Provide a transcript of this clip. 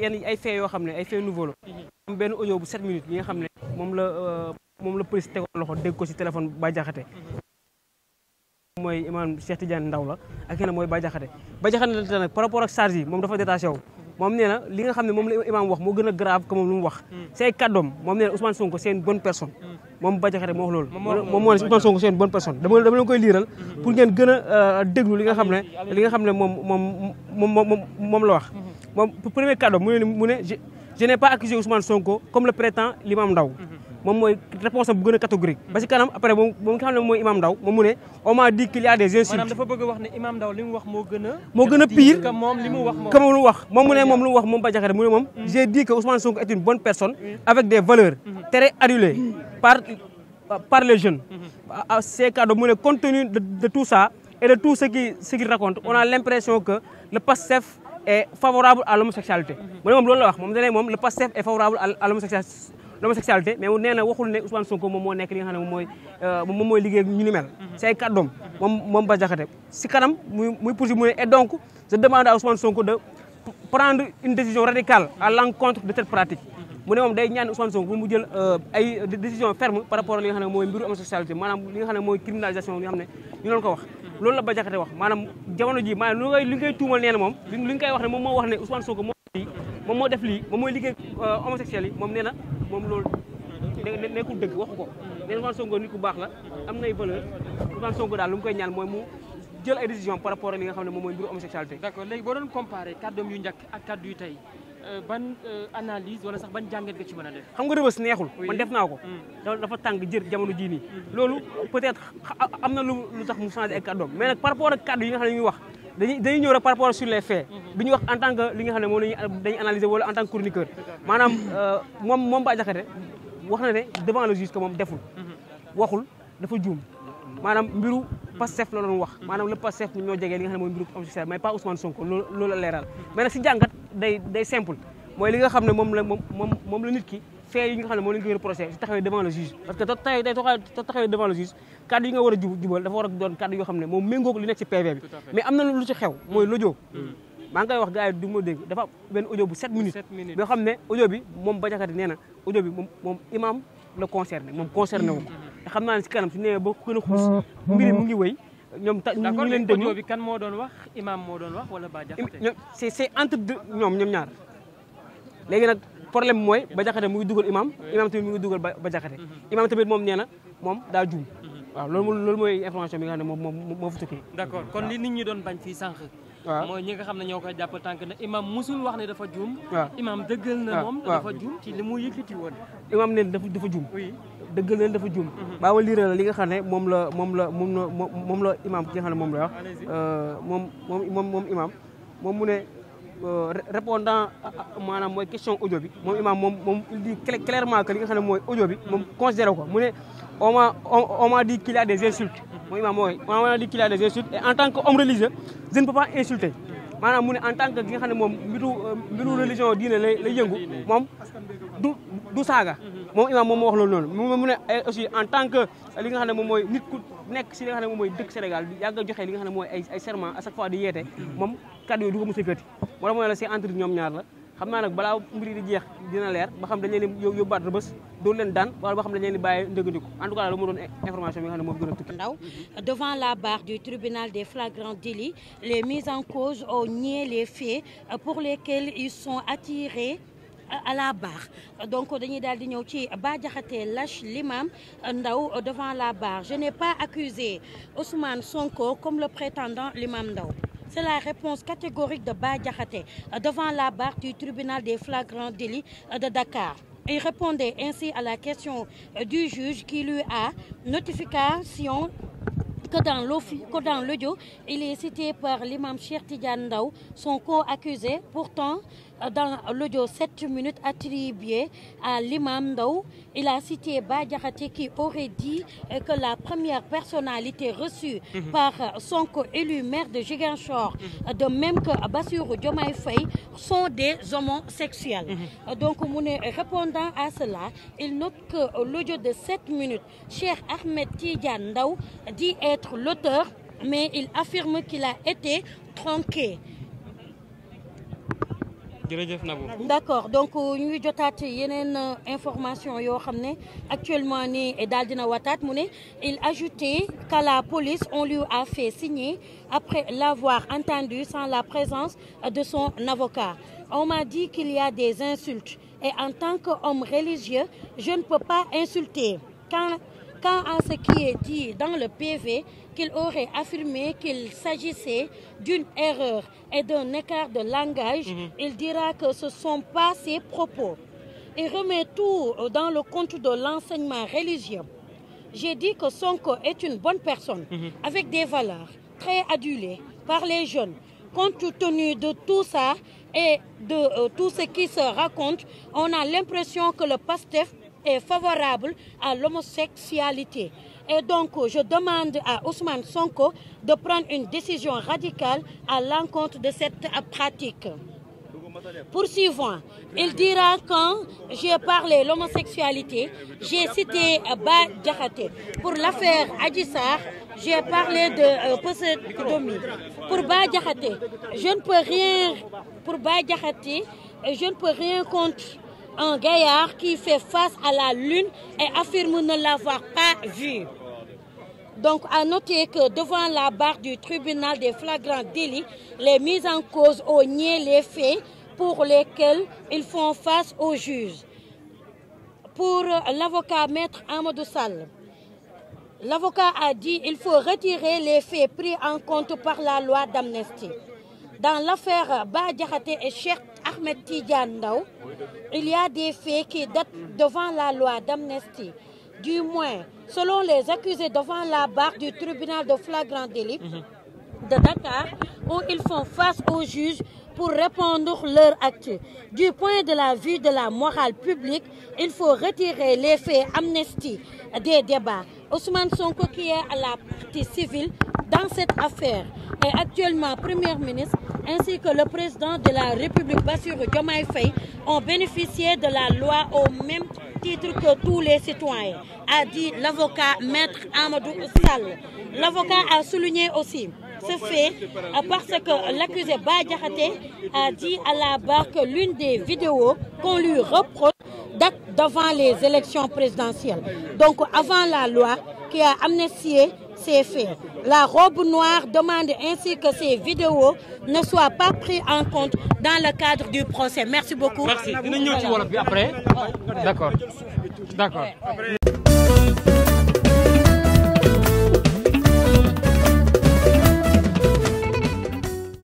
yenn ay faits yoo xam ne ay faits nouveaux la. am benn audio bu 7 minutes bi nga xam ne moom la police tegoon loxo dégg ko ci téléphone Bah Diakhaté. mooy imam Cheikh Tidiane Ndaw la ak keneen mooy Bah Diakhaté nag par rapport ak charge yi moom dafa détaché wu. moom nee na li nga xam ne moom la imam wax moo gën a grave que moom lu mu wax. say kàddoom moom nee na Ousmane Sonko c'est une bonne personne. moom Bah Diakhaté moo wax loolu. moom moo ne Ousmane Sonko c'est une bonne personne dama leen koy liiral. pour ngeen gën a déglu li nga xam ne moom la wax. moom premier kàddoom mu ne je n'ai pas accusé Ousmane Sonko comme le prétend l'imam Ndaw. moom mooy réponse bu gën a catégorique. ba ci kanam après moom nga xam ne mooy imam Ndaw moom mu ne on m'a dit qu'il y a des insultes. maanaam dafa bëgg a wax ne imam Ndaw li mu wax moo gën a pire que moom li mu wax moom. que moom lu wax moom mu ne moom lu mu wax moom Bah Diakhaté mu ne moom. j'ai dit que Ousmane Sonko est une bonne personne. avec des valeurs. très adulées par les jeunes. ces cadres mu ne compte tenu de tout ça et de tout ce qu'il raconte on a l'impression que le PASTEF est favorable à l'homosexualité. mu ne moom loolu la wax moom dañu ne moom le PASTEF est favorable à l'homosexualité mais nee na waxul ne Ousmane Sonko moom moo nekk li nga xam ne moom mooy liggéey ñu ni mel. say kàddoom moom Bah Diakhaté si kanam muy poursuivre mu ne et donc je demande à Ousmane Sonko de prendre une décision radicale à l'encontre de cette pratique. mu ne moom day ñaan Ousmane Sonko bu mu jël ay décision ferme par rapport ak li nga xam ne mooy mbiru homosexualité maanaam li nga xam ne mooy criminalisation li nga xam ne ñu doon ko wax. loolu la Bah Diakhaté wax maanaam jamono ji maanaam li ngay tuumal nee na moom li nga koy wax ne moom moo wax ne Ousmane Sonko moom moo def lii moom mooy liggéey homosexuel yi moom nee na moom loolu nekkul dëgg waxu ko nee na Ousmane Sonko nit ku baax la am nay valeur Ousmane Sonko daal lu mu koy ñaan mooy mu jël ay décision par rapport ak li nga xam ne moom mooy mbiru homosexualité. d'accord léegi boo doon comparé kàddoom yu njëkk ak kàddu yu tey ban analyse wala sax ban jàngat nga ci mën a def. xam nga Rebeuss neexul man def naa ko dafa tàng jër jamono jii nii loolu peut-être am na lu tax mu changé ay kàddoom mais nag par rapport ak kàddu yi nga xam ne ñuy wax dañuy ñëw rek par rapport sur les faits bi ñu wax en tant que li nga xam ne moom dañuy analyser wala en tant que chroniqueur maanaam moom Bah Diakhaté wax na ne devant le juge que moom deful waxul dafa juum maanaam mbiru Pastef la doon wax maanaam le Pastef ñoo jegee li nga xam ne mooy mbiru homosexuel mais pas Ousmane Sonko loolu la leeral mais nag si jàngat day simple mooy li nga xam ne moom la nit ki fait yi nga xam ne moom la ñu koy reproché si taxawee devant le juge parce que taxawee devant le juge kaddu yi nga war a jubal dafa war a doon kaddu yoo xam ne moom méngoog li nekk ci PV bi mais am na lu ci xew mooy l'audio maa ngi koy wax gars yi du ma dégg dafa benn audio bu 7 minutes boo xam ne audio bi moom Bah Diakhaté nee na audio bi moom imam la concerné moom concerné wu te xam naa ne si kanam si nee ba gën a xuus mbiri mu ngi wéy ñoom ñu ngi leen déglu audio bi kan moo doon wax imam moo doon wax wala Bah Diakhaté c'est entre deux ñoom ñaar léegi nag problème mooy Bah Diakhaté mu ngi dugal imam tamit mu ngi dugal Bah Diakhaté imam tamit moom nee na moom daa juum waaw loolu mooy information bi nga xam ne moom moo fa tukkee. d'accord kon li nit ñi doon bañ fii sànq. waaw mooy ñi nga xam ne ñoo koy jàpp tànk ne imam musul wax ne dafa juum. waaw imam dëggal na moom dafa juum ci li mu yëkkati woon. imam ne dafa juum. oui dëggal na dafa juum. baa ma liiral la li nga xam ne moom la imam ki nga xam ne moom la wax. moom imam moom mu ne répondant maanaam mooy question audio bi moom imam moom il dit clairement que li nga xam ne mooy audio bi moom considéré ko mu ne on m'a dit qu'il y a des insultes mooy imam mooy on m'a dit qu'il y a des insultes et en tant qu'homme religieux je ne peux pas insulter maanaam mu ne en tant que ki nga xam ne moom mbiru religion diine lay yëngu moom du saaga moom imam moom moo wax loolu noonu mu ne aussi en tant que li nga xam ne moom mooy nit ku nekk si li nga xam ne moom mooy dëkk Sénégal yàgg a joxe li nga xam ne mooy ay serment à chaque fois di yeete moom kàddu yooyu du ko mos a yëkkati moo tax mooy la c'est entre ñoom ñaar la xam naa nag balaa mbir di jeex dina leer ba xam dañ leen di yóbbaat Rebeuss doon leen daan wala ba xam dañ leen di bàyyi ndëggandiku en tout cas lu mu doon information bi nga xam ne moo gën a tukki. Ndaw devant la barre du tribunal des flagrants délits les mises en cause ont nié les faits pour lesquels ils sont attirés à la barre donc dañuy daal di ñëw ci Bah Diakhaté lâche l'imam Ndaw devant la barre je n'ai pas accusé Ousmane Sonko comme le prétendant l'imam Ndaw. C'est la réponse catégorique de Bah Diakhaté devant la barre du tribunal des flagrants délits de Dakar. Il répondait ainsi à la question du juge qui lui a notification que dans l'audio, il est cité par l'imam Cheikh Tidiane Ndaw, son co-accusé. Pourtant, dans l'audio 7 minutes attribué à l'imam Ndaw, il a cité Bah Diakhaté qui aurait dit que la première personnalité reçue par Sonko élu maire de Ziguinchor, de même que Bassirou Diomaye Faye, sont des homosexuels. Donc, répondant à cela, il note que l'audio de 7 minutes, Cheikh Ahmed Tidiane Ndaw dit être l'auteur, mais il affirme qu'il a été tronqué. D'accord, donc ñu ngi jotaat yeneen information yoo xam ne actuellement nii daal dina wataat mu ne il ajoutait qu'à la police on lui a fait signer après l'avoir entendu sans la présence de son avocat. On m'a dit qu'il y a des insultes et en tant qu'homme religieux je ne peux pas insulter. Quant à ce qui est dit dans le PV, qu'il aurait affirmé qu'il s'agissait d'une erreur et d'un écart de langage, il dira que ce ne sont pas ses propos. Il remet tout dans le compte de l'enseignement religieux. J'ai dit que Sonko est une bonne personne, avec des valeurs, très adulée par les jeunes. Compte tenu de tout ça et de tout ce qui se raconte, on a l'impression que le PASTEF est favorable à l'homosexualité. Et donc, je demande à Ousmane Sonko de prendre une décision radicale à l'encontre de cette pratique. Poursuivant, il dira quand j'ai parlé de l'homosexualité, j'ai cité Bah Diakhaté. Pour l'affaire Adji Sarr, j'ai parlé de posédomie. Pour Bah Diakhaté, je ne peux rien. Pour Bah Diakhaté, je ne peux rien contre un gaillard qui fait face à la lune et affirme ne l'avoir pas vu. Donc, à noter que devant la barre du tribunal des flagrants délits, les mises en cause ont nié les faits pour lesquels ils font face au juge. Pour l'avocat maître Amadou Sall, l'avocat a dit qu'il faut retirer les faits pris en compte par la loi d'amnistie. Dans l'affaire Bah Diakhaté et Cheikh Ahmed Tidiane Ndao, il y a des faits qui datent devant la loi d'amnistie. Du moins, selon les accusés devant la barre du tribunal de flagrant délit de Dakar, où ils font face au juge pour répondre leur acte. Du point de la vue de la morale publique, il faut retirer les faits amnistie des débats. Ousmane Sonko, qui est à la partie civile dans cette affaire, est actuellement Premier ministre, ainsi que le président de la République, Bassirou Diomaye Faye, ont bénéficié de la loi au même titre que tous les citoyens, a dit l'avocat maître Amadou Sall. L'avocat a souligné aussi ce fait parce que l'accusé Bah Diakhaté a dit à la barre que l'une des vidéos qu'on lui reproche date devant les élections présidentielles. Donc avant la loi qui a amnistié ces faits. La robe noire demande ainsi que ces vidéos ne soient pas prises en compte dans le cadre du procès. Merci beaucoup. Merci. Dinañ ñëw ci wolof bi après. D'accord.